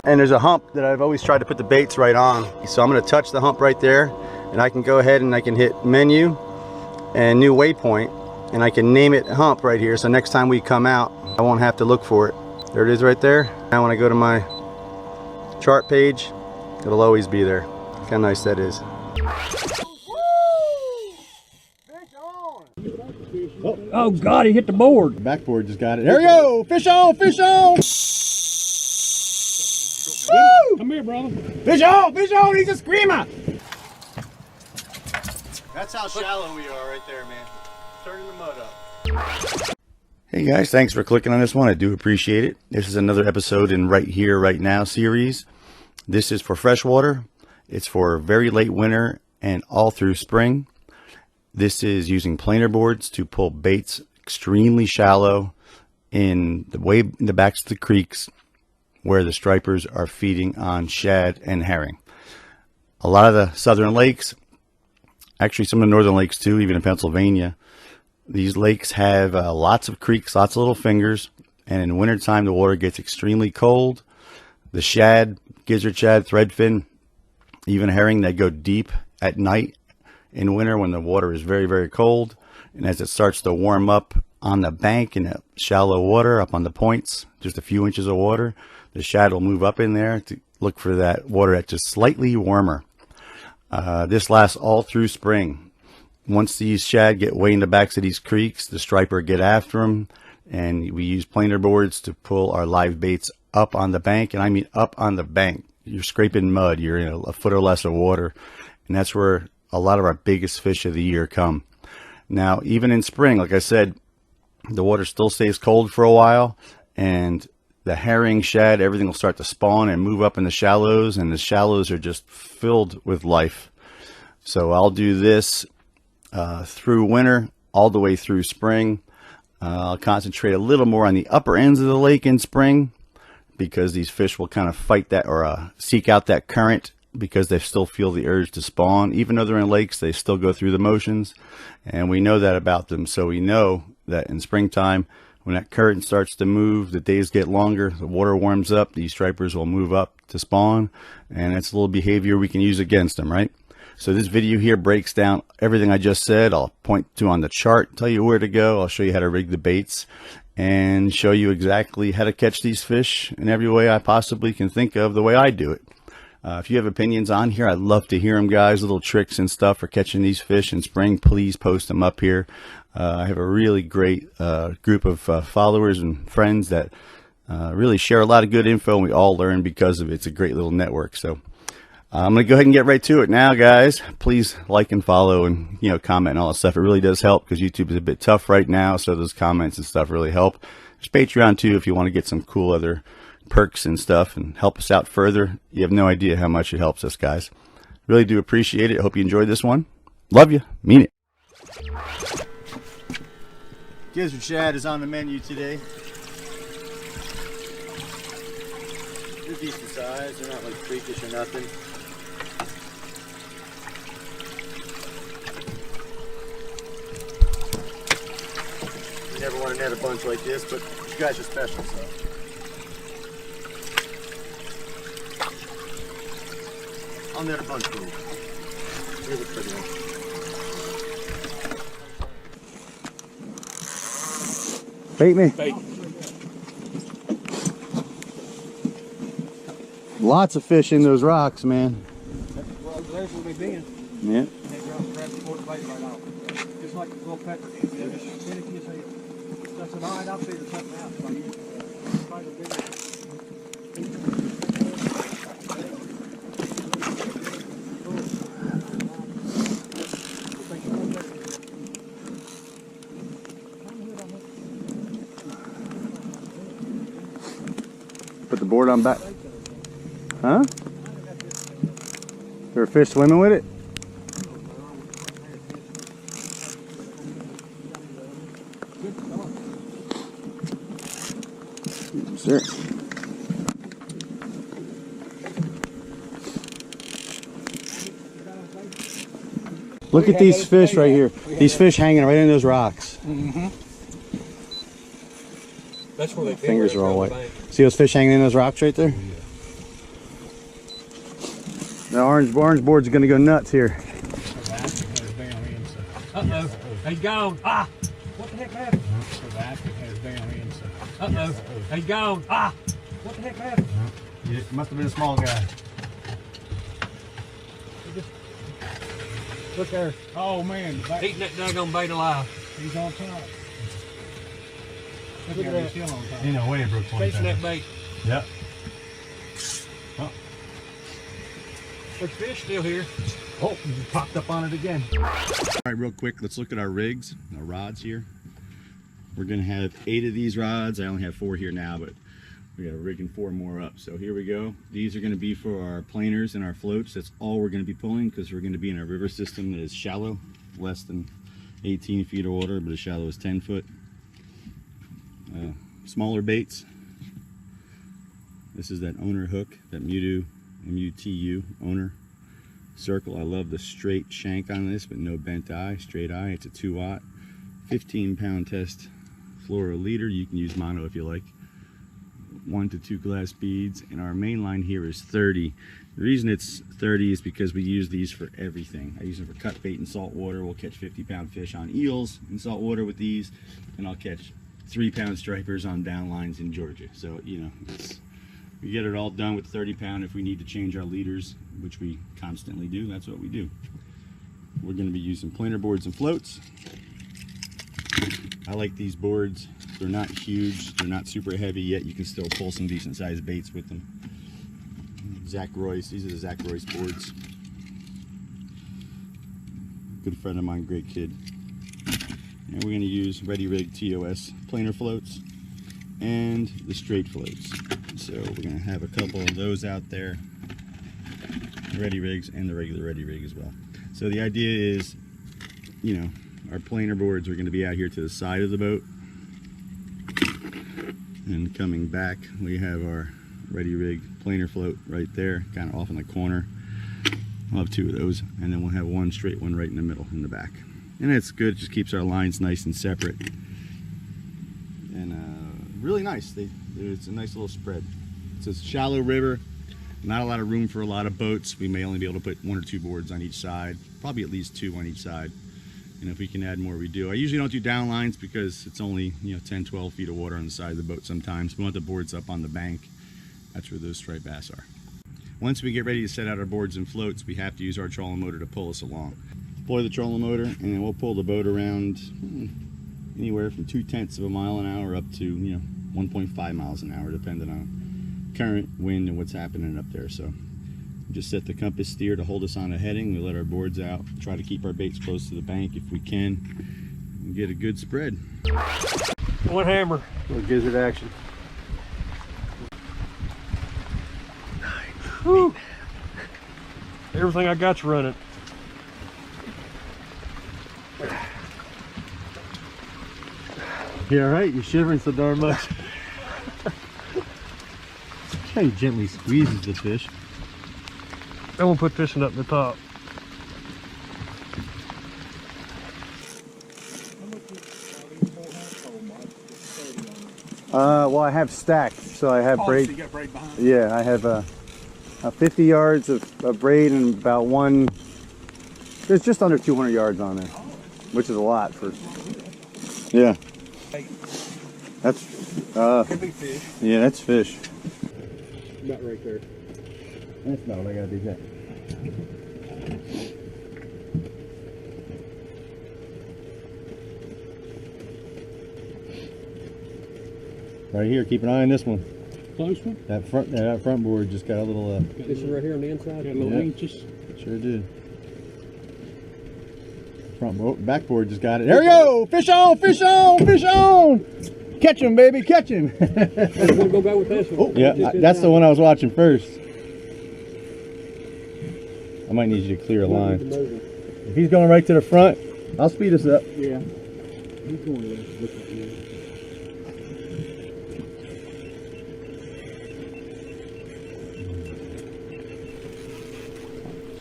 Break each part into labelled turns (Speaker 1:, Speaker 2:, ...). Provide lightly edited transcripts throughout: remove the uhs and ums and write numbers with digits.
Speaker 1: And there's a hump that I've always tried to put the baits right on. So I'm going to touch the hump right there, and I can go ahead and I can hit menu and new waypoint, and I can name it hump right here. So next time we come out, I won't have to look for it. There it is right there. Now when I go to my chart page, it'll always be there. Look how nice that is.
Speaker 2: Oh God, he hit the board.
Speaker 1: The backboard just got it. There we go. Fish on, fish on. Woo!
Speaker 2: Come here, brother.
Speaker 1: Fish on, he's a screamer. That's how shallow we are right there, man. Turning the mud up. Hey guys, thanks for clicking on this one. I do appreciate it. This is another episode in Right Here, Right Now series. This is for freshwater. It's for very late winter and all through spring. This is using planer boards to pull baits extremely shallow in the backs of the creeks where the stripers are feeding on shad and herring. A lot of the southern lakes, actually some of the northern lakes too, even in Pennsylvania, these lakes have lots of creeks, lots of little fingers, and in wintertime the water gets extremely cold. The shad, gizzard shad, threadfin, even herring, they go deep at night in winter when the water is very, very cold. And as it starts to warm up on the bank in the shallow water, up on the points, just a few inches of water, the shad will move up in there to look for that water that's just slightly warmer. This lasts all through spring. Once these shad get way in the backs of these creeks, the striper get after them, and we use planer boards to pull our live baits up on the bank. And I mean up on the bank. You're scraping mud, you're in a foot or less of water, and that's where a lot of our biggest fish of the year come. Now, even in spring, like I said, the water still stays cold for a while, and the herring, shad, everything will start to spawn and move up in the shallows, and the shallows are just filled with life. So I'll do this through winter, all the way through spring. I'll concentrate a little more on the upper ends of the lake in spring, because these fish will kind of fight that, or seek out that current, because they still feel the urge to spawn. Even though they're in lakes, they still go through the motions, and we know that about them. So we know that in springtime, when that current starts to move, the days get longer, the water warms up, these stripers will move up to spawn, and it's a little behavior we can use against them, right? So this video here breaks down everything I just said. I'll point to on the chart, tell you where to go. I'll show you how to rig the baits, and show you exactly how to catch these fish in every way I possibly can think of, the way I do it. If you have opinions on here, I'd love to hear them, guys. Little tricks and stuff for catching these fish in spring, please post them up here. I have a really great group of followers and friends that really share a lot of good info, and we all learn because of it. It's a great little network. So I'm going to go ahead and get right to it now, guys. Please like and follow, and comment and all that stuff. It really does help, because YouTube is a bit tough right now, so those comments and stuff really help. There's Patreon too if you want to get some cool other perks and stuff and help us out further. You have no idea how much it helps us, guys. Really do appreciate it. Hope you enjoyed this one. Love you. Mean it. Gizzard shad is on the menu today. They're decent size. They're not like freakish or nothing. You never want to net a bunch like this, but you guys are special, so. I'll net a bunch for you. Here's a pretty one. Bait me.
Speaker 2: Bait.
Speaker 1: Lots of fish in those rocks, man.
Speaker 2: Well, there's where they've been.
Speaker 1: Yeah.
Speaker 2: They grab the quarter bait right off. Just like a little pepper. They're just finicky as hell. That's an eye, I'll figure something out.
Speaker 1: Put the board on back. Huh? There a fish swimming with it? Sir. Look at these fish right here. These fish hanging right in those rocks.
Speaker 2: Mm-hmm. That's where they
Speaker 1: fingers are all wet. See those fish hanging in those rocks right there? The orange board's gonna go nuts here.
Speaker 2: Uh-oh, he's gone. Ah! What the heck happened? Uh-oh, he's gone. Ah! What the heck happened?
Speaker 1: It must have been a small guy.
Speaker 2: Look there.
Speaker 3: Oh man,
Speaker 2: Eating that daggone bait alive.
Speaker 3: he's on top.
Speaker 2: Look at that.
Speaker 3: Still on top.
Speaker 1: Ain't no way it broke 20
Speaker 2: Chasing that bait.
Speaker 1: Yep.
Speaker 2: There's fish still here.
Speaker 1: Oh, you popped up on it again. All right, real quick, let's look at our rigs, our rods here. We're gonna have 8 of these rods. I only have 4 here now, but we got a rig and 4 more up. So here we go. These are gonna be for our planers and our floats. That's all we're gonna be pulling because we're gonna be in a river system that is shallow, less than 18 feet of water, but as shallow as 10 foot. Smaller baits. This is that owner hook, that Mutu, M-U-T-U, owner circle. I love the straight shank on this, but no bent eye, straight eye. It's a 2-aught, 15-pound test fluoroleader. You can use mono if you like. 1 to 2 glass beads, and our main line here is 30. The reason it's 30 is because we use these for everything. I use them for cut bait in salt water. We'll catch 50-pound fish on eels in salt water with these, and I'll catch 3-pound stripers on down lines in Georgia. So, you know, we get it all done with 30-pound. If we need to change our leaders, which we constantly do, that's what we do. We're going to be using planer boards and floats. I like these boards. They're not huge, they're not super heavy, yet you can still pull some decent sized baits with them. Zach Royce, these are the Zach Royce boards. Good friend of mine, great kid. And we're going to use Ready Rig TOS planer floats and the straight floats. So we're going to have a couple of those out there, Ready Rigs and the regular Ready Rig as well. So the idea is, you know, our planer boards are going to be out here to the side of the boat, and coming back we have our Ready Rig planer float right there, kind of off in the corner. We'll have 2 of those, and then we'll have 1 straight one right in the middle in the back. And it's good, it just keeps our lines nice and separate, and really nice. It's a nice little spread. It's a shallow river, not a lot of room for a lot of boats. We may only be able to put 1 or 2 boards on each side, probably at least 2 on each side, and if we can add more, we do. I usually don't do down lines because it's only, you know, 10-12 feet of water on the side of the boat. Sometimes we want the boards up on the bank. That's where those striped bass are. Once we get ready to set out our boards and floats, we have to use our trolling motor to pull us along. Deploy the trolling motor, and then we'll pull the boat around anywhere from 0.2 miles an hour up to, you know, 1.5 miles an hour, depending on current, wind, and what's happening up there. So we just set the compass steer to hold us on a heading. We let our boards out, try to keep our baits close to the bank if we can, and get a good spread.
Speaker 2: 1 hammer.
Speaker 1: A little gizzard action.
Speaker 2: Whew. Everything I got's running.
Speaker 1: Yeah, right. You're shivering so darn much. See how he gently squeezes the fish.
Speaker 2: I'm gonna put this one up the top.
Speaker 1: Well, I have stacked, so I have braid.
Speaker 3: So you got braid behind.
Speaker 1: Yeah, I have 50 yards of braid and about there's just under 200 yards on there, which is a lot for. Yeah. That's
Speaker 3: Could be fish.
Speaker 1: yeah, that's fish.
Speaker 3: About right there.
Speaker 1: That's not what I gotta do that. Right here, keep an eye on this one.
Speaker 3: Close one?
Speaker 1: That front board just got a little
Speaker 2: This one right here on the inside.
Speaker 3: Got a little inches.
Speaker 1: Sure did. Backboard just got it. There we go! Fish on! Fish on! Fish on! Catch him, baby! Catch him!
Speaker 2: I'm gonna go back with this one.
Speaker 1: Oh, yeah, that's the one I was watching first. I might need you to clear a line. If he's going right to the front, I'll speed us up.
Speaker 3: Yeah. He's going to look at you.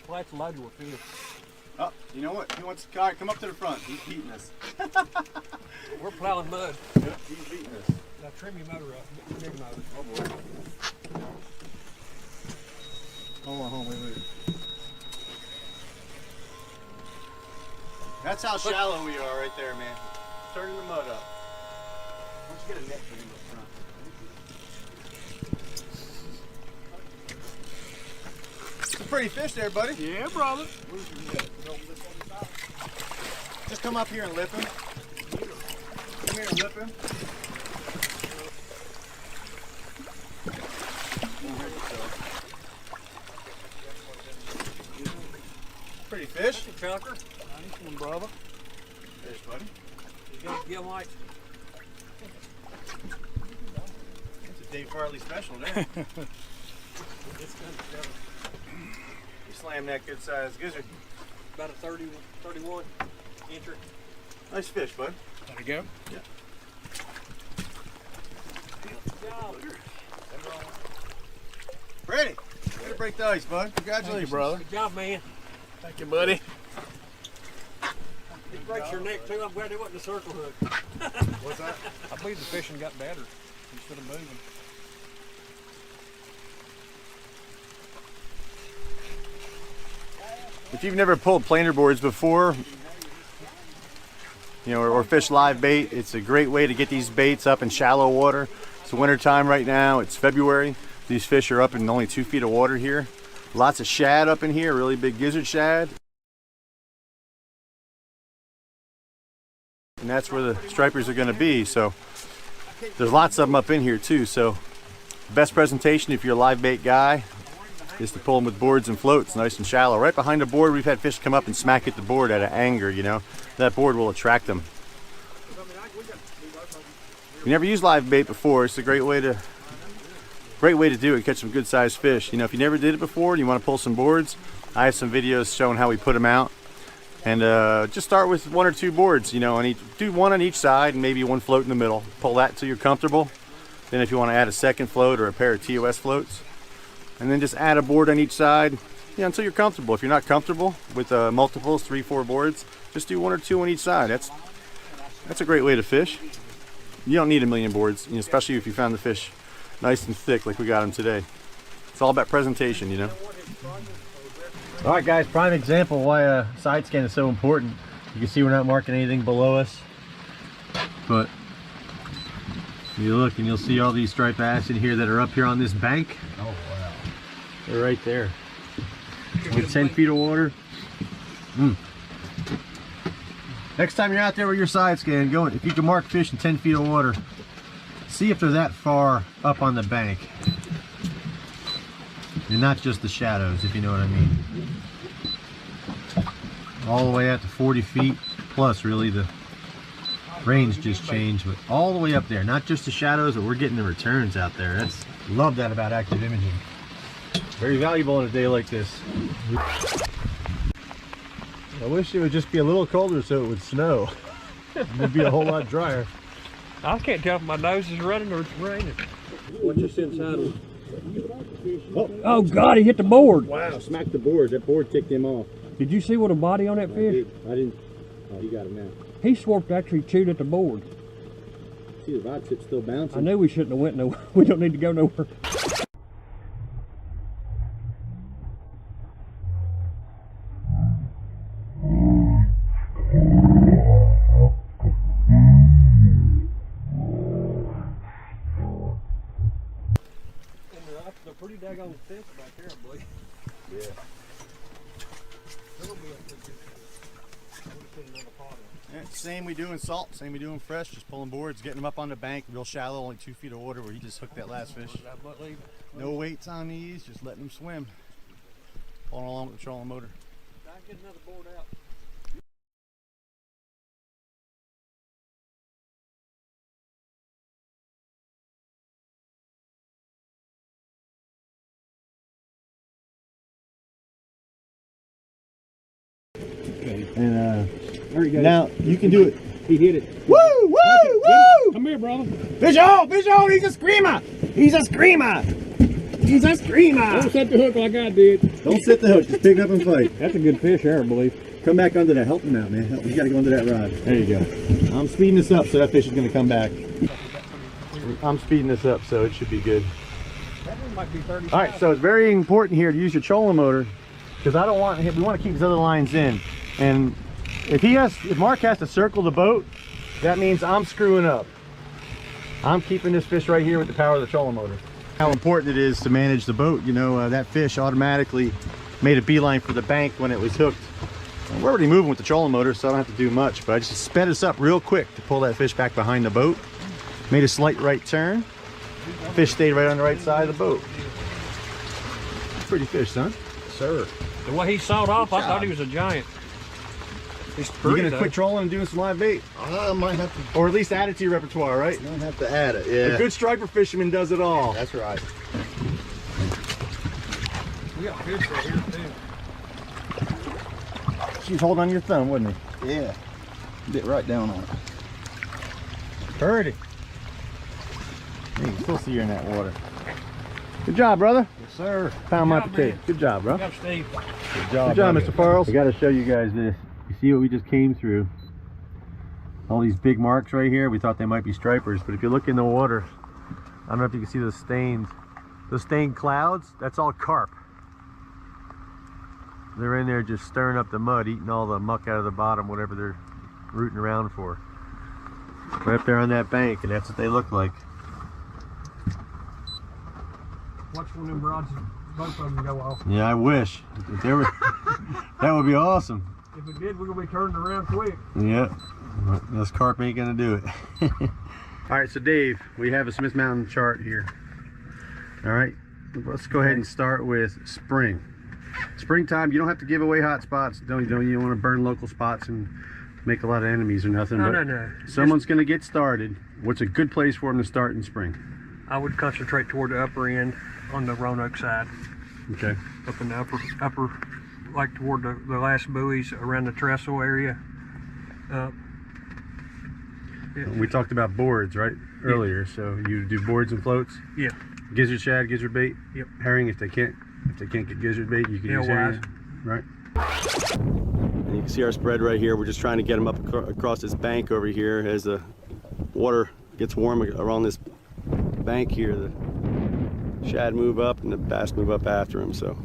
Speaker 2: Flat's loaded with fish.
Speaker 1: Oh, you know what? He wants to come up to the front. He's beating us.
Speaker 2: We're plowing mud.
Speaker 1: Yep, he's beating us.
Speaker 2: Now trim your motor up. Big motor.
Speaker 1: Oh boy. Hold on, wait. That's how shallow we are right there, man. Turning the mud up. Why don't you get a net for him up front? It's a pretty fish there, buddy.
Speaker 2: Yeah, brother.
Speaker 1: Just come up here and lip him. Come here and lip him. Pretty fish.
Speaker 2: That's a chunker. Nice one, brother.
Speaker 1: Fish, buddy.
Speaker 2: You got give like.
Speaker 1: That's a Dave Farley special there. You slam that good sized gizzard.
Speaker 2: About a 31 incher.
Speaker 1: Nice fish, bud.
Speaker 2: There you go.
Speaker 1: Yeah. Ready? Way to break the ice, bud. Congratulations, brother.
Speaker 2: Good job, man.
Speaker 1: Thank you, buddy.
Speaker 2: It breaks your neck too. I'm glad it wasn't a circle hook.
Speaker 1: What's that?
Speaker 2: I believe the fishing got better instead of moving.
Speaker 1: If you've never pulled planer boards before, you know, or fish live bait, it's a great way to get these baits up in shallow water. It's winter time right now. It's February. These fish are up in only 2 feet of water here. Lots of shad up in here, really big gizzard shad. And that's where the stripers are going to be. So there's lots of them up in here too. So best presentation if you're a live bait guy is to pull them with boards and floats, nice and shallow. Right behind the board, we've had fish come up and smack at the board out of anger, you know. That board will attract them. If you never used live bait before, it's a great way to do it, catch some good sized fish. You know, if you never did it before and you want to pull some boards, I have some videos showing how we put them out. And just start with 1 or 2 boards, you know, and do one on each side and maybe one float in the middle. Pull that until you're comfortable. Then if you want to add a second float or a pair of TOS floats, and then just add a board on each side, you know, until you're comfortable. If you're not comfortable with multiples, 3, 4 boards, just do 1 or 2 on each side. That's a great way to fish. You don't need a million boards, you know, especially if you found the fish nice and thick like we got them today. It's all about presentation, you know. All right, guys, prime example why a side scan is so important. You can see we're not marking anything below us, but you look and you'll see all these striped bass in here that are up here on this bank. Oh wow! They're right there. With 10 feet of water. Next time you're out there with your side scan, go if you can mark fish in 10 feet of water, see if they're that far up on the bank. And not just the shadows, if you know what I mean. All the way out to 40 feet plus, really. The range just changed, but all the way up there. Not just the shadows, but we're getting the returns out there. Love that about active imaging. Very valuable on a day like this. I wish it would just be a little colder so it would snow. It would be a whole lot drier.
Speaker 2: I can't tell if my nose is running or it's raining. What's this inside of? Oh God, he hit the board.
Speaker 1: Wow, smacked the board. That board ticked him off.
Speaker 2: Did you see what a body on that fish?
Speaker 1: I didn't. Oh, he got him now.
Speaker 2: He swarped, actually chewed at the board.
Speaker 1: See the rod tip's still bouncing.
Speaker 2: I knew we shouldn't have went nowhere. We don't need to go nowhere. They're pretty daggone thick back there, I believe.
Speaker 1: Yeah. Yeah, same we do in salt, same we do in fresh, just pulling boards, getting them up on the bank, real shallow, only 2 feet of water where he just hooked that last fish. No weights on these, just letting them swim. Pulling along with the trolling motor.
Speaker 2: I can get another board out.
Speaker 1: And now you can do it.
Speaker 3: He hit it.
Speaker 1: Woo! Woo! Woo!
Speaker 3: Come here, brother.
Speaker 1: Fish on! Fish on! He's a screamer! He's a screamer! He's a screamer!
Speaker 3: Don't set the hook like I did.
Speaker 1: Don't set the hook. Just pick it up and fight.
Speaker 3: That's a good fish there, I believe.
Speaker 1: Come back under that. Help him out, man. You got to go under that rod. There you go. I'm speeding this up so that fish is going to come back. I'm speeding this up so it should be good.
Speaker 2: That one might be 35.
Speaker 1: All right, so it's very important here to use your trolling motor because we want to keep these other lines in. And If Mark has to circle the boat, that means I'm screwing up. I'm keeping this fish right here with the power of the trolling motor. How important it is to manage the boat. You know, that fish automatically made a beeline for the bank when it was hooked. And we're already moving with the trolling motor, so I don't have to do much, but I just sped us up real quick to pull that fish back behind the boat. Made a slight right turn. Fish stayed right on the right side of the boat. Pretty fish, son.
Speaker 2: Sir. The way he sawed off, I thought he was a giant. He's pretty,
Speaker 1: You're gonna quit trolling and doing some live bait?
Speaker 4: I might have to.
Speaker 1: Or at least add it to your repertoire, right?
Speaker 4: Might have to add it, yeah.
Speaker 1: A good striper fisherman does it all.
Speaker 4: That's right.
Speaker 2: We got fish right here too.
Speaker 1: She's holding on your thumb, wasn't he?
Speaker 4: Yeah. Bit right down on it.
Speaker 1: Heard it. You can still see her in that water. Good job, brother.
Speaker 4: Yes, sir.
Speaker 1: Found my
Speaker 2: Good job,
Speaker 1: potato.
Speaker 2: man.
Speaker 1: Good job, bro.
Speaker 2: Good job, Steve.
Speaker 1: Good job, Mr. Farrells. I got to show you guys this. You see what we just came through? All these big marks right here. We thought they might be stripers, but if you look in the water, I don't know if you can see those stains. Those stained clouds, that's all carp. They're in there just stirring up the mud, eating all the muck out of the bottom, whatever they're rooting around for. Right up there on that bank, and that's what they look like.
Speaker 2: Watch one of them rods, both of them go off.
Speaker 1: Yeah, I wish. If they were, that would be awesome.
Speaker 2: If it did, we're gonna be turning around quick.
Speaker 1: Yeah, this carp ain't gonna do it. All right, so Dave, we have a Smith Mountain chart here. All right, let's go ahead and start with spring. Springtime, you don't have to give away hot spots. You don't want to burn local spots and make a lot of enemies or nothing.
Speaker 2: No.
Speaker 1: Someone's gonna get started. What's a good place for them to start in spring?
Speaker 2: I would concentrate toward the upper end on the Roanoke side.
Speaker 1: Okay.
Speaker 2: Up in the upper, like toward the last buoys around the trestle area.
Speaker 1: We talked about boards, right? Earlier, so you do boards and floats?
Speaker 2: Yeah.
Speaker 1: Gizzard shad, gizzard bait?
Speaker 2: Yep.
Speaker 1: Herring, if they can't get gizzard bait, you can use herring, right? And you can see our spread right here. We're just trying to get them up across this bank over here. As the water gets warm around this bank here, the shad move up and the bass move up after them. So,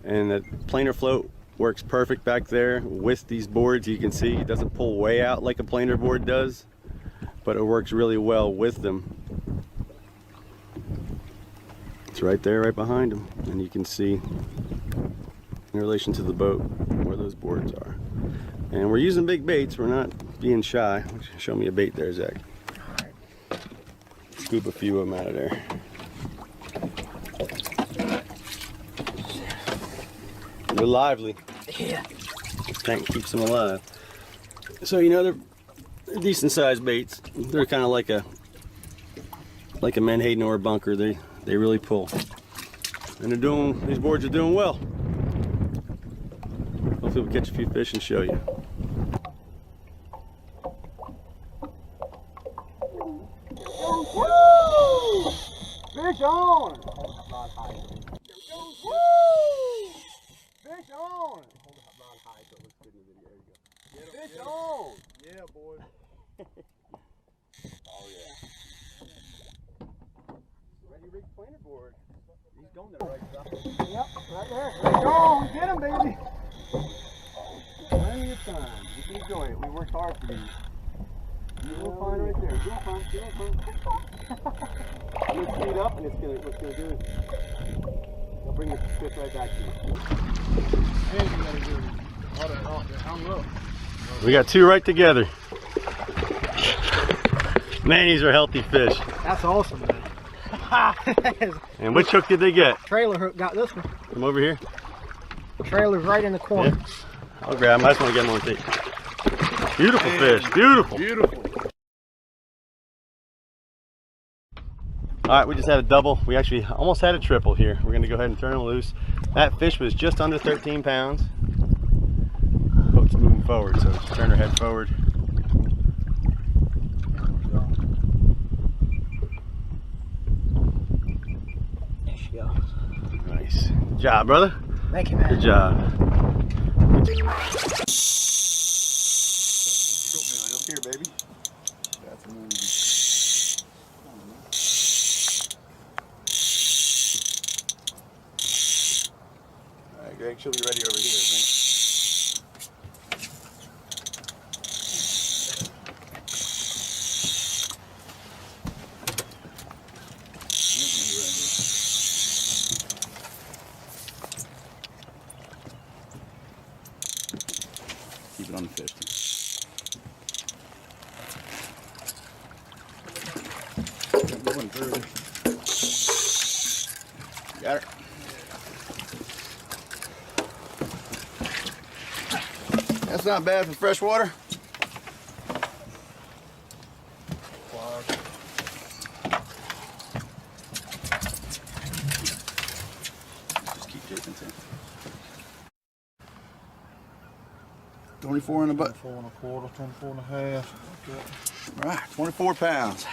Speaker 1: and the planer float works perfect back there with these boards. You can see it doesn't pull way out like a planer board does, but it works really well with them. It's right there, right behind them, and you can see in relation to the boat where those boards are. And we're using big baits. We're not being shy. Show me a bait there, Zach. Scoop a few of them out of there. They're lively.
Speaker 2: Yeah.
Speaker 1: Tank keeps them alive. So you know they're decent sized baits. They're kind of like a menhaden or a bunker. They really pull. And these boards are doing well. Hopefully we'll catch a few fish and show you.
Speaker 4: Woo! Fish on! Woo! Fish on! Fish on! Yeah, boy. Oh yeah. Ready rig planer board. He's going there right stuff. Yep, right there. Let's go! We get him, baby. Plenty of time. You can enjoy it. We worked hard for these. You'll find right there. You'll find. You'll speed up, and what's gonna do is it'll bring the fish right back to you. And you gotta do hung up.
Speaker 1: We got two right together. Man, these are healthy fish.
Speaker 5: That's awesome, man.
Speaker 1: And which hook did they get?
Speaker 5: Trailer hook got this one.
Speaker 1: Come over here.
Speaker 5: Trailer's right in the corner.
Speaker 1: Yeah. I'll grab them. I just want to get them on tape. Beautiful fish. Beautiful.
Speaker 4: Beautiful.
Speaker 1: All right, we just had a double. We actually almost had a triple here. We're going to go ahead and turn them loose. That fish was just under 13 pounds. Boat's moving forward, so just turn her head forward.
Speaker 5: There she goes.
Speaker 1: Nice. Good job, brother.
Speaker 5: Thank you, man.
Speaker 1: Good job.
Speaker 4: Here, baby. That's a movie. Alright, Greg, she'll be ready over here, man.
Speaker 1: on the 50. Going further. Got her. That's not bad for freshwater. Just keep dipping to 24 in the butt.
Speaker 4: 24 1/4, 24 1/2. Okay.
Speaker 1: All right, 24 pounds.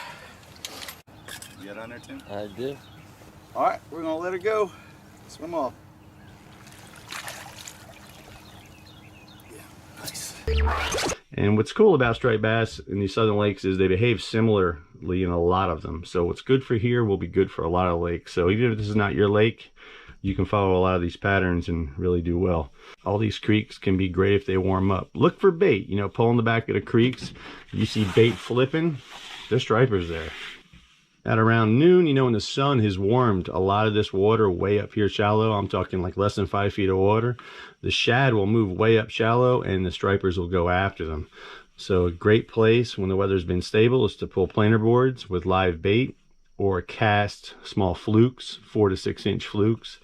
Speaker 1: You got on there, Tim?
Speaker 2: I did.
Speaker 1: All right, we're gonna let her go. Swim off. Yeah, nice. And what's cool about striped bass in these southern lakes is they behave similarly in a lot of them. So what's good for here will be good for a lot of lakes. So even if this is not your lake, you can follow a lot of these patterns and really do well. All these creeks can be great if they warm up. Look for bait, you know, pull in the back of the creeks. You see bait flipping, there's stripers there. At around noon, you know, when the sun has warmed a lot of this water way up here shallow, I'm talking like less than 5 feet of water, the shad will move way up shallow and the stripers will go after them. So a great place when the weather's been stable is to pull planer boards with live bait or cast small flukes, 4 to 6 inch flukes.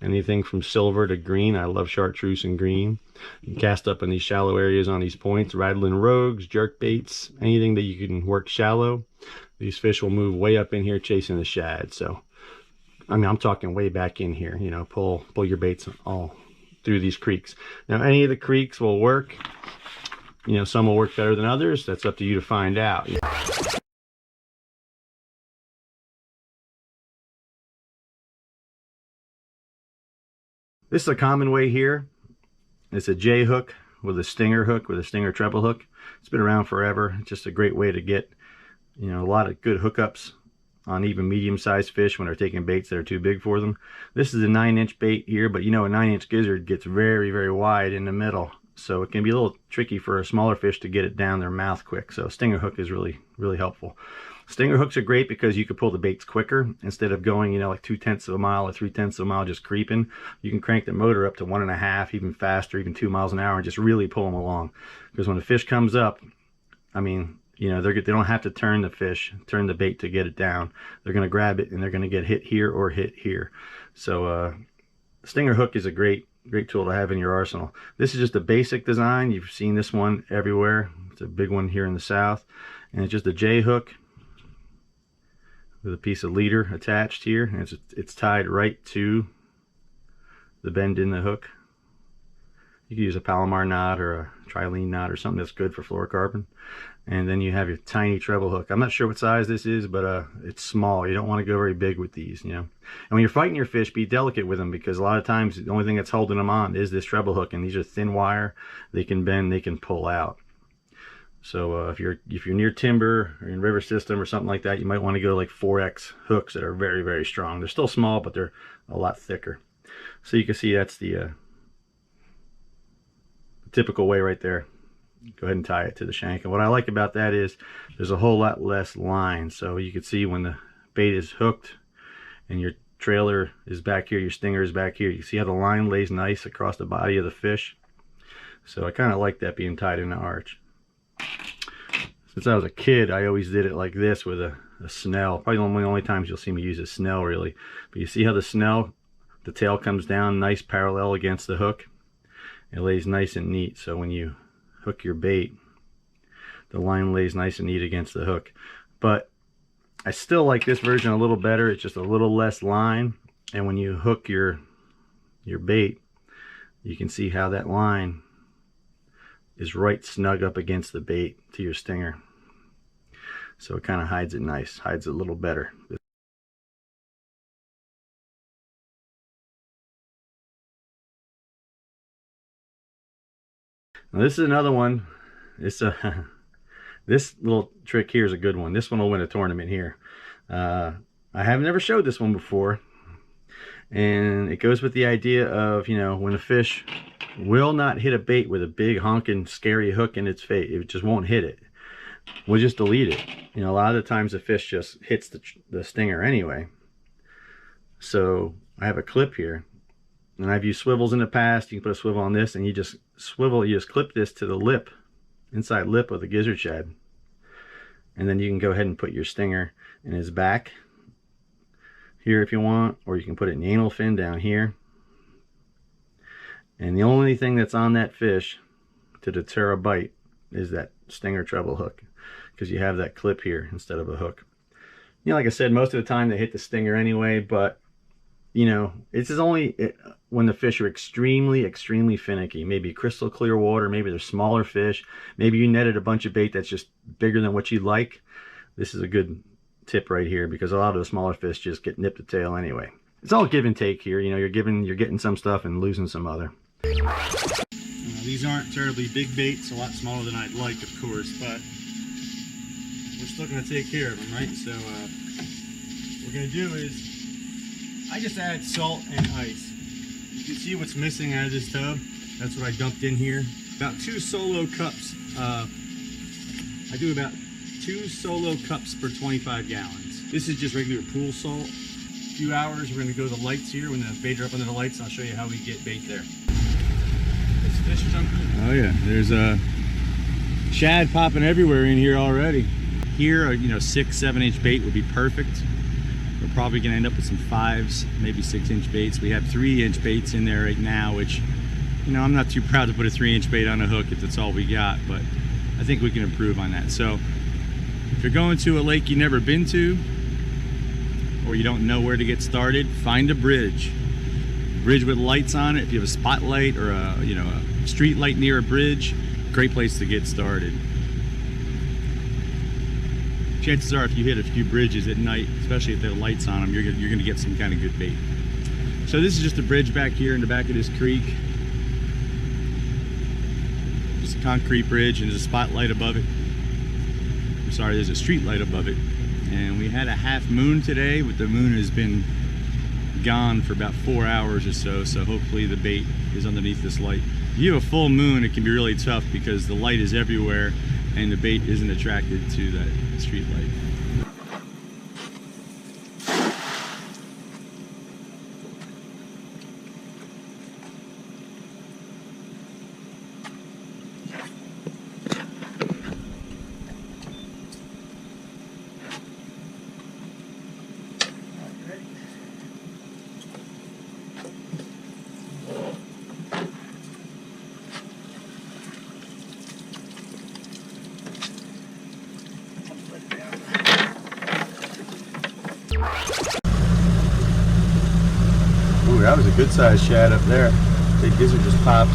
Speaker 1: Anything from silver to green. I love chartreuse and green. You cast up in these shallow areas on these points, rattling rogues, jerk baits, anything that you can work shallow. These fish will move way up in here chasing the shad. So, I mean, I'm talking way back in here, you know, pull your baits all through these creeks. Now, any of the creeks will work. You know, some will work better than others. That's up to you to find out. This is a common way here. It's a J hook with a stinger hook, with a stinger treble hook. It's been around forever. It's just a great way to get, you know, a lot of good hookups on even medium-sized fish when they're taking baits that are too big for them. This is a 9-inch bait here, but you know, a 9-inch gizzard gets very, very wide in the middle. So it can be a little tricky for a smaller fish to get it down their mouth quick. So stinger hook is really, really helpful. Stinger hooks are great because you can pull the baits quicker instead of going, you know, like 2/10 of a mile or 3/10 of a mile just creeping. You can crank the motor up to 1.5, even faster, even 2 miles an hour, and just really pull them along. Because when the fish comes up, I mean, you know, they don't have to turn the bait to get it down. They're going to grab it and they're going to get hit here or hit here. So stinger hook is a great tool to have in your arsenal. This is just a basic design. You've seen this one everywhere. It's a big one here in the south, and it's just a J hook with a piece of leader attached here, and it's tied right to the bend in the hook. You can use a Palomar knot or a trilene knot or something that's good for fluorocarbon. And then you have your tiny treble hook. I'm not sure what size this is, but it's small. You don't want to go very big with these, you know. And when you're fighting your fish, be delicate with them, because a lot of times the only thing that's holding them on is this treble hook, and these are thin wire. They can bend, they can pull out. So if you're near timber or in river system or something like that, you might want to go like 4X hooks that are very, very strong. They're still small, but they're a lot thicker. So you can see that's the typical way right there. Go ahead and tie it to the shank. And what I like about that is there's a whole lot less line. So you can see when the bait is hooked and your trailer is back here, your stinger is back here, you see how the line lays nice across the body of the fish. So I kind of like that being tied in the arch. Since I was a kid, I always did it like this with a snell. Probably one of the only times you'll see me use a snell, really. But you see how the snell, the tail comes down nice parallel against the hook. It lays nice and neat. So when you hook your bait, the line lays nice and neat against the hook. But I still like this version a little better. It's just a little less line. And when you hook your bait, you can see how that line is right snug up against the bait to your stinger. So it kind of hides it nice, hides it a little better. Now this is another one. This little trick here is a good one. This one will win a tournament here. I have never showed this one before, and it goes with the idea of, you know, when a fish will not hit a bait with a big honking scary hook in its face, it just won't hit it. We'll just delete it. You know, a lot of the times the fish just hits the stinger anyway. So I have a clip here, And I've used swivels in the past. You can put a swivel on this and you just clip this to the lip, inside lip of the gizzard shad. And then you can go ahead and put your stinger in his back here if you want, or you can put it in the anal fin down here. And the only thing that's on that fish to deter a bite is that stinger treble hook, because you have that clip here instead of a hook. You know, like I said, most of the time they hit the stinger anyway, but you know, it's only when the fish are extremely finicky, maybe crystal clear water, maybe they're smaller fish, maybe you netted a bunch of bait that's just bigger than what you like. This is a good tip right here, because a lot of the smaller fish just get nipped the tail anyway. It's all give and take here. You know, you're getting some stuff and losing some other. These aren't terribly big baits, a lot smaller than I'd like, of course, but we're still going to take care of them, right? So what we're going to do is, I just added salt and ice. You can see what's missing out of this tub. That's what I dumped in here. About 2 solo cups. I do about 2 solo cups per 25 gallons. This is just regular pool salt. A few hours, we're going to go to the lights here. When the bait are up under the lights, I'll show you how we get bait there. This fish is uncool. Oh yeah, there's a shad popping everywhere in here already. Here, you know, 6-7 inch bait would be perfect. We're probably going to end up with some 5s, maybe 6-inch baits. We have 3-inch baits in there right now, which, you know, I'm not too proud to put a 3-inch bait on a hook if that's all we got, but I think we can improve on that. So if you're going to a lake you've never been to, or you don't know where to get started, find a bridge. Bridge with lights on it. If you have a spotlight or a street light near a bridge, great place to get started. Chances are if you hit a few bridges at night, especially if they have lights on them, you're gonna get some kind of good bait. So this is just a bridge back here in the back of this creek. Just a concrete bridge, and there's a spotlight above it. I'm sorry, there's a street light above it. And we had a half moon today, but the moon has been gone for about 4 hours or so, so hopefully the bait is underneath this light. If you have a full moon, it can be really tough because the light is everywhere and the bait isn't attracted to that street light. Ooh, that was a good sized shad up there. Big gizzard just popped.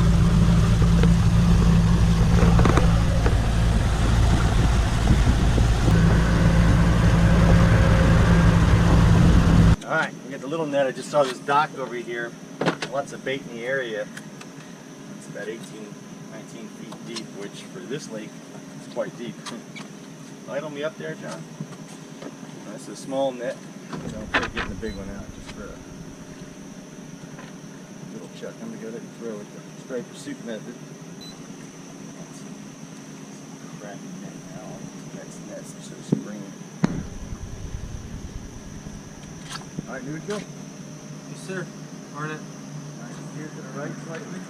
Speaker 1: Alright, we got the little net. I just saw this dock over here. Lots of bait in the area. It's about 18, 19 feet deep, which for this lake is quite deep. Light on me up there, John. That's a small net. Don't forget getting the big one out just for a little chuck. I'm going to go ahead and throw it the striper suit method. That's a crappy net now. That's nets are so springy. Alright, new to go.
Speaker 4: Yes, sir. Arnett.
Speaker 1: Nice here to the right slightly.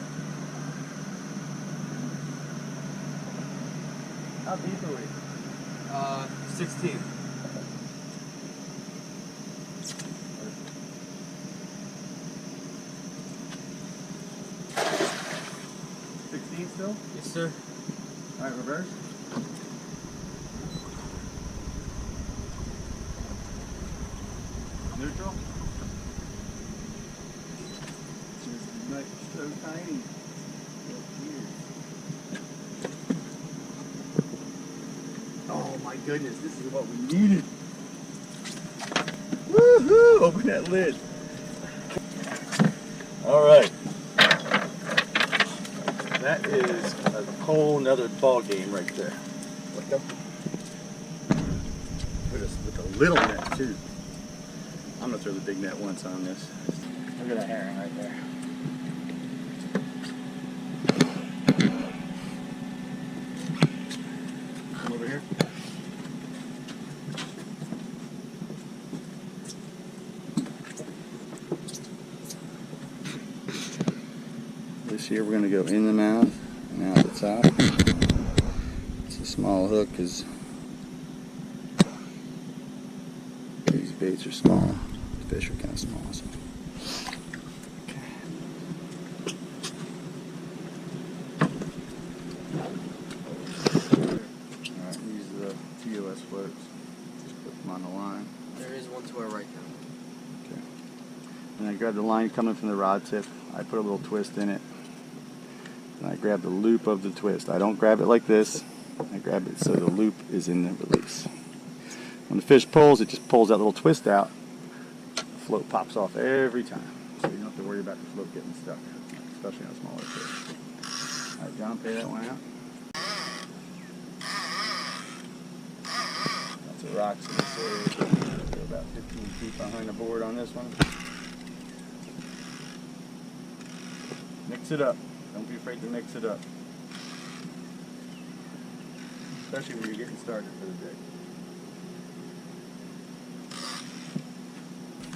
Speaker 1: How deep are we?
Speaker 4: 16.
Speaker 1: Still?
Speaker 4: Yes, sir.
Speaker 1: Alright, reverse. Neutral. Just like so tiny. Oh my goodness, this is what we needed. Woohoo! Open that lid. Alright. That is a whole nother ball game right there. Look up. With a little net too. I'm gonna throw the big net once on this. Look at that herring right there. Come over here. This here we're going to go in the mouth and out the top. It's a small hook because these baits are small. The fish are kind of small. So. Alright, these are the TOS floats. Just put them on the line.
Speaker 5: There is one to our right now.
Speaker 1: Okay. And I grab the line coming from the rod tip. I put a little twist in it. And I grab the loop of the twist. I don't grab it like this. I grab it so the loop is in the release. When the fish pulls, it just pulls that little twist out. The float pops off every time. So you don't have to worry about the float getting stuck, especially on smaller fish. Alright, John, pay that one out. Lots of rocks in this area. Go about 15 feet behind the board on this one. Mix it up. Don't be afraid to mix it up. Especially when you're getting started for the day.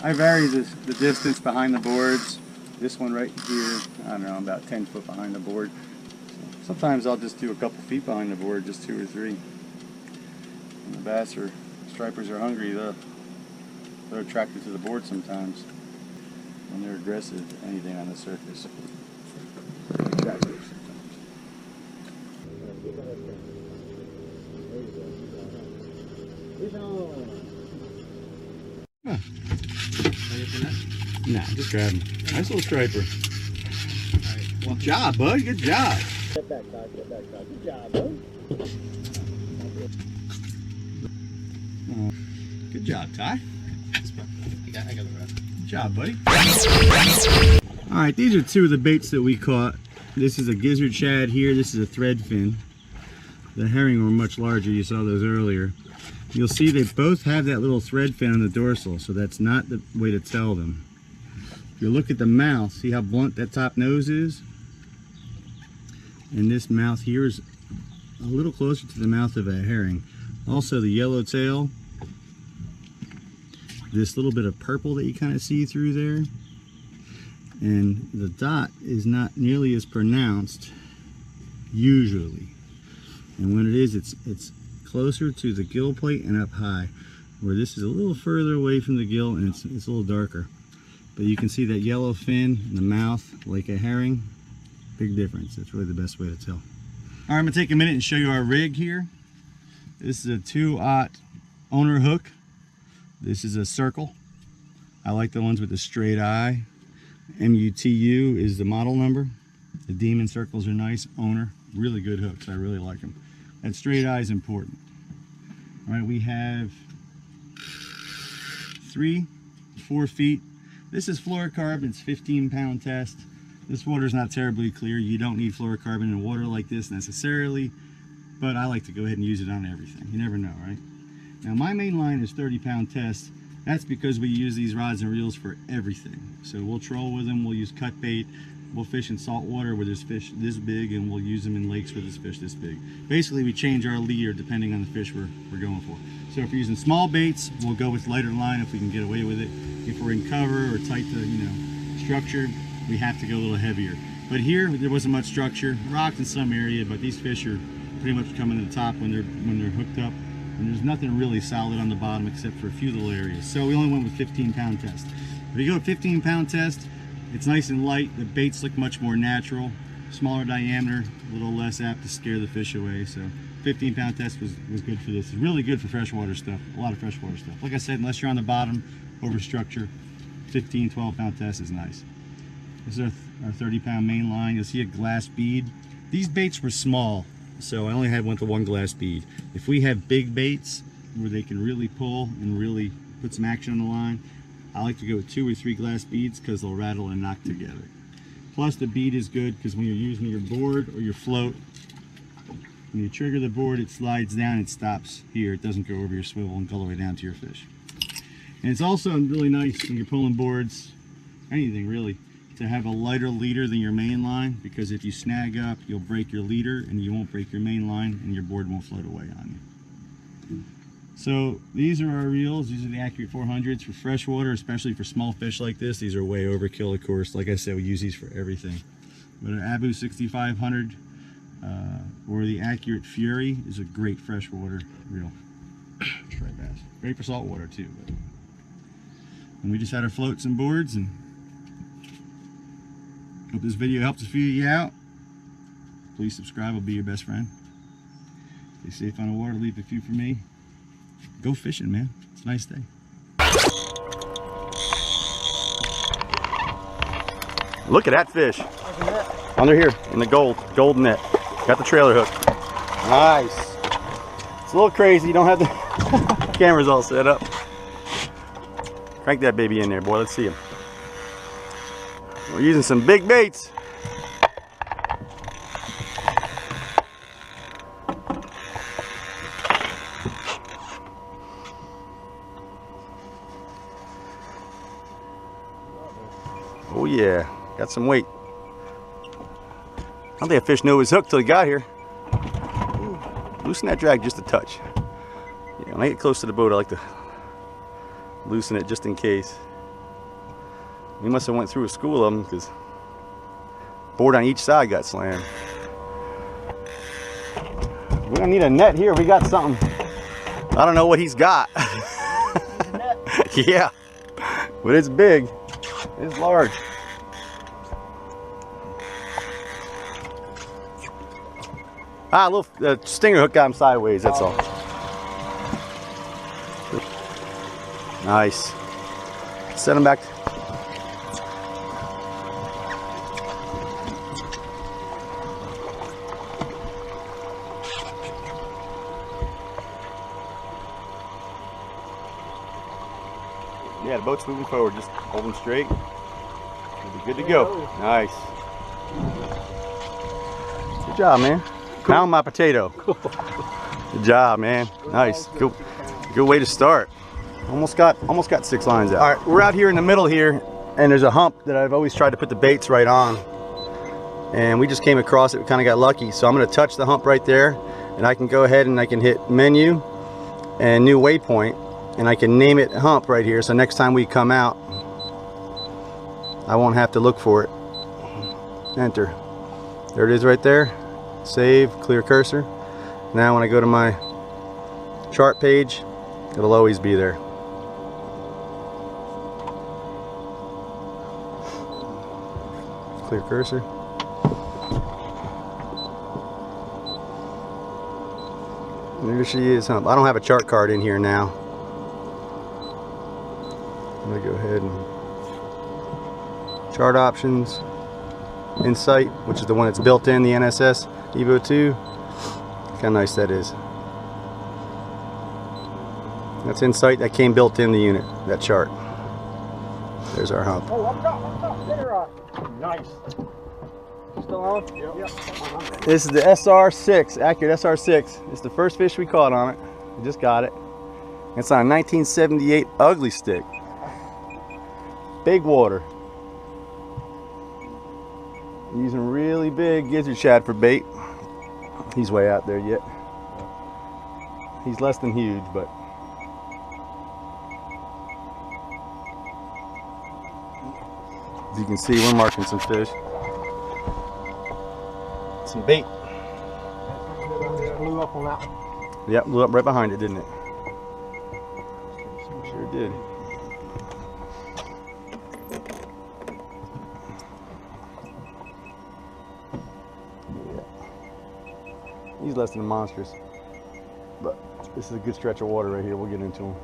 Speaker 1: I vary the distance behind the boards. This one right here, I don't know, I'm about 10 foot behind the board. Sometimes I'll just do a couple feet behind the board, just 2 or 3. When the bass or stripers are hungry, they're attracted to the board sometimes. When they're aggressive, anything on the surface. Attractive sometimes. Huh. Nah, just grab him. Nice little striper. Right. Good job, bud. Good job.
Speaker 4: Get back, Todd. Get back, Todd. Good job, bud.
Speaker 1: Good job, Ty.
Speaker 4: I got the rest.
Speaker 1: Good job, buddy. Alright, these are 2 of the baits that we caught. This is a gizzard shad here. This is a threadfin. The herring were much larger. You saw those earlier. You'll see they both have that little thread fin on the dorsal, so that's not the way to tell them. If you look at the mouth, see how blunt that top nose is? And this mouth here is a little closer to the mouth of a herring. Also the yellow tail, this little bit of purple that you kind of see through there, and the dot is not nearly as pronounced usually. And when it is, it's closer to the gill plate and up high, where this is a little further away from the gill and it's a little darker. But you can see that yellow fin in the mouth like a herring. Big difference. That's really the best way to tell. All right, I'm gonna take a minute and show you our rig here. This is a 2/0 owner hook. This is a circle. I like the ones with the straight eye. MUTU is the model number. The demon circles are nice. Owner, really good hooks. I really like them. That straight eye is important. All right, we have 3, 4 feet. This is fluorocarbon. It's 15-pound test. This water's not terribly clear. You don't need fluorocarbon in water like this necessarily, but I like to go ahead and use it on everything. You never know, right? Now my main line is 30-pound test. That's because we use these rods and reels for everything. So we'll troll with them, we'll use cut bait, we'll fish in salt water where there's fish this big, and we'll use them in lakes where there's fish this big. Basically we change our leader depending on the fish we're going for. So if we're using small baits, we'll go with lighter line if we can get away with it. If we're in cover or tight to, structure, we have to go a little heavier. But here there wasn't much structure, rocks in some area, but these fish are pretty much coming to the top when they're hooked up. And there's nothing really solid on the bottom except for a few little areas. So we only went with 15-pound test. If you go with 15-pound test, it's nice and light. The baits look much more natural. Smaller diameter, a little less apt to scare the fish away. So 15-pound test was good for this. It's really good for freshwater stuff, a lot of freshwater stuff. Like I said, unless you're on the bottom, over structure, 15, 12-pound test is nice. This is our 30-pound main line. You'll see a glass bead. These baits were small, so I only had one glass bead. If we have big baits where they can really pull and really put some action on the line, I like to go with 2 or 3 glass beads because they'll rattle and knock together. Plus the bead is good because when you're using your board or your float, when you trigger the board, it slides down and stops here. It doesn't go over your swivel and go all the way down to your fish. And it's also really nice when you're pulling boards, anything really, to have a lighter leader than your main line, because if you snag up, you'll break your leader and you won't break your main line and your board won't float away on you. So these are our reels. These are the Accurate 400s for freshwater, especially for small fish like this. These are way overkill, of course. Like I said, we use these for everything. But an Abu 6500 or the Accurate Fury is a great freshwater reel. Striped bass. Great for saltwater too. But. And we just had our floats and boards, and hope this video helps a few of you out. Please subscribe, I'll be your best friend. Stay safe on the water, leave a few for me. Go fishing, man. It's a nice day. Look at that fish. Under here in the gold net. Got the trailer hook. Nice. It's a little crazy. You don't have the cameras all set up. Crank that baby in there, boy. Let's see him. We're using some big baits. Oh yeah, got some weight. I don't think a fish knew it was hooked till he got here. Loosen that drag just a touch. Yeah, when I get close to the boat, I like to loosen it just in case. We must have went through a school of them because board on each side got slammed. We don't need a net here. We got something. I don't know what he's got. Yeah, but it's big. It's large. Ah, a little stinger hook got him sideways, that's all. Nice. Set him back. Yeah, the boat's moving forward. Just hold them straight. We'll be good to go. Nice. Good job, man. Pound my potato. Good job, man. Nice. Good way to start. Almost got 6 lines out. All right, we're out here in the middle here, and there's a hump that I've always tried to put the baits right on. And we just came across it. We kind of got lucky. So I'm going to touch the hump right there, and I can go ahead and I can hit menu and new waypoint, and I can name it hump right here. So next time we come out, I won't have to look for it. Enter. There it is right there. Save, clear cursor. Now when I go to my chart page, it'll always be there. Clear cursor. There she is, hump. I don't have a chart card in here now. I'm gonna go ahead and chart options, Insight, which is the one that's built in the NSS Evo 2. Look how nice that is. That's Insight. That came built in the unit, that chart. There's our hump.
Speaker 5: Oh, up top, center rock. Nice. Still on? Yep.
Speaker 1: This is the SR6, Accurate SR6. It's the first fish we caught on it. We just got it. It's on a 1978 ugly stick. Big water. Using really big gizzard shad for bait. He's way out there yet. He's less than huge, but as you can see, we're marking some fish. Some bait.
Speaker 5: Blew up on that one.
Speaker 1: Yep, blew up right behind it, didn't it? Sure did. He's less than monstrous, but this is a good stretch of water right here. We'll get into him.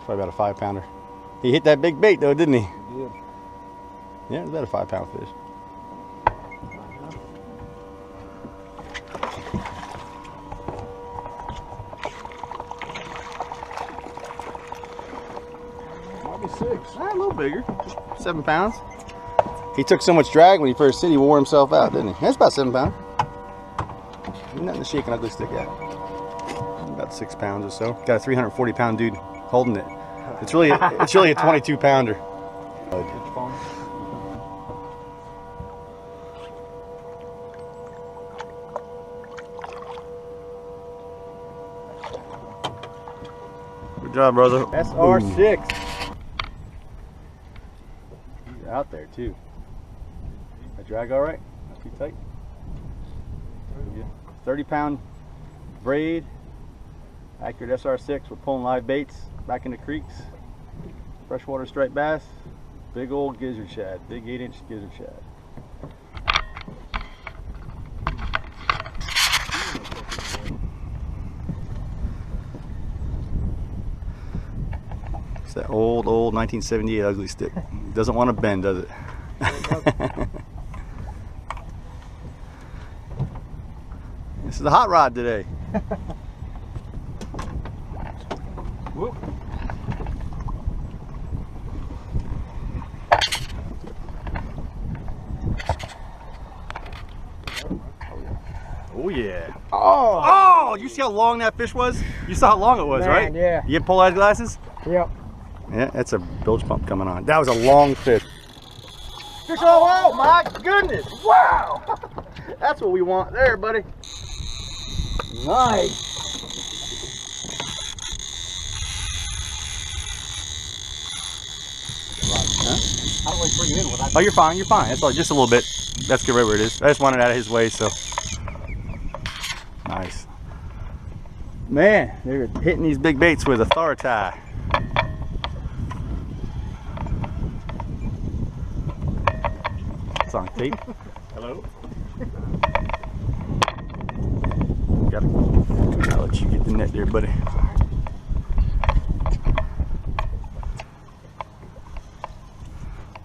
Speaker 1: Probably about a 5-pounder. He hit that big bait though, didn't he? He did. Yeah, it's about a 5-pound fish.
Speaker 3: Might be 6.
Speaker 1: A little bigger, 7 pounds. He took so much drag when he first hit, he wore himself out, didn't he? That's about 7 pounds. Nothing to shake an ugly stick at. About 6 pounds or so. Got a 340-pound dude holding it. It's really a 22-pounder. Good job, brother.
Speaker 4: SR6. He's out there too. That drag all right? Not too tight? 30-pound braid. Accurate SR6. We're pulling live baits back in the creeks. Freshwater striped bass. Big old gizzard shad. Big 8-inch gizzard shad.
Speaker 1: It's that old 1978 ugly stick. Doesn't want to bend, does it? This is a hot rod today.
Speaker 4: Whoop.
Speaker 1: Oh yeah. Oh, you see how long that fish was? You saw how long it was,
Speaker 5: Man,
Speaker 1: right?
Speaker 5: yeah.
Speaker 1: You get polarized glasses?
Speaker 5: Yep.
Speaker 1: Yeah, that's a bilge pump coming on. That was a long fish.
Speaker 4: Fish all out, my goodness. Wow. That's what we want there, buddy. Nice. How do I bring it in without?
Speaker 1: Oh, you're fine. You're fine. That's all. Just a little bit. That's good right where it is. I just wanted it out of his way, so. Nice. Man, they're hitting these big baits with authority. It's on tape.
Speaker 4: Hello.
Speaker 1: I'll let you get the net there, buddy.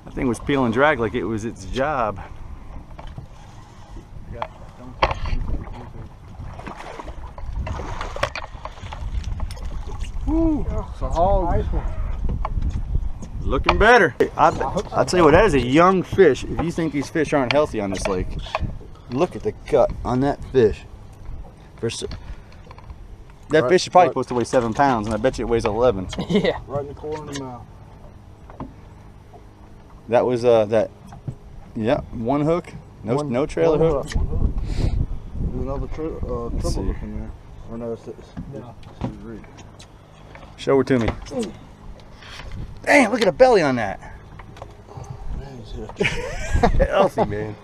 Speaker 1: That thing was peel and drag like it was its job.
Speaker 4: Woo. It's a hog.
Speaker 5: Nice one.
Speaker 1: Looking better. I'll tell you what, that is a young fish. If you think these fish aren't healthy on this lake, look at the cut on that fish. That fish is probably supposed to weigh 7 pounds, and I bet you it weighs 11.
Speaker 5: Yeah.
Speaker 3: Right in the corner of the mouth.
Speaker 1: That was yeah, one hook, no trailer hook.
Speaker 3: There's another triple
Speaker 1: see.
Speaker 3: hook in there. Or no, it's
Speaker 1: Show her to me. Damn, look at the belly on that.
Speaker 3: Man, he's hit.
Speaker 1: Healthy, man.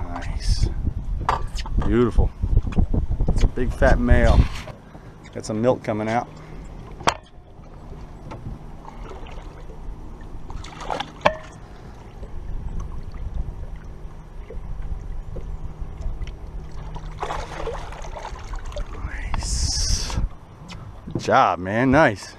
Speaker 1: Nice. Beautiful. It's a big fat male. Got some milk coming out. Nice. Good job, man. Nice.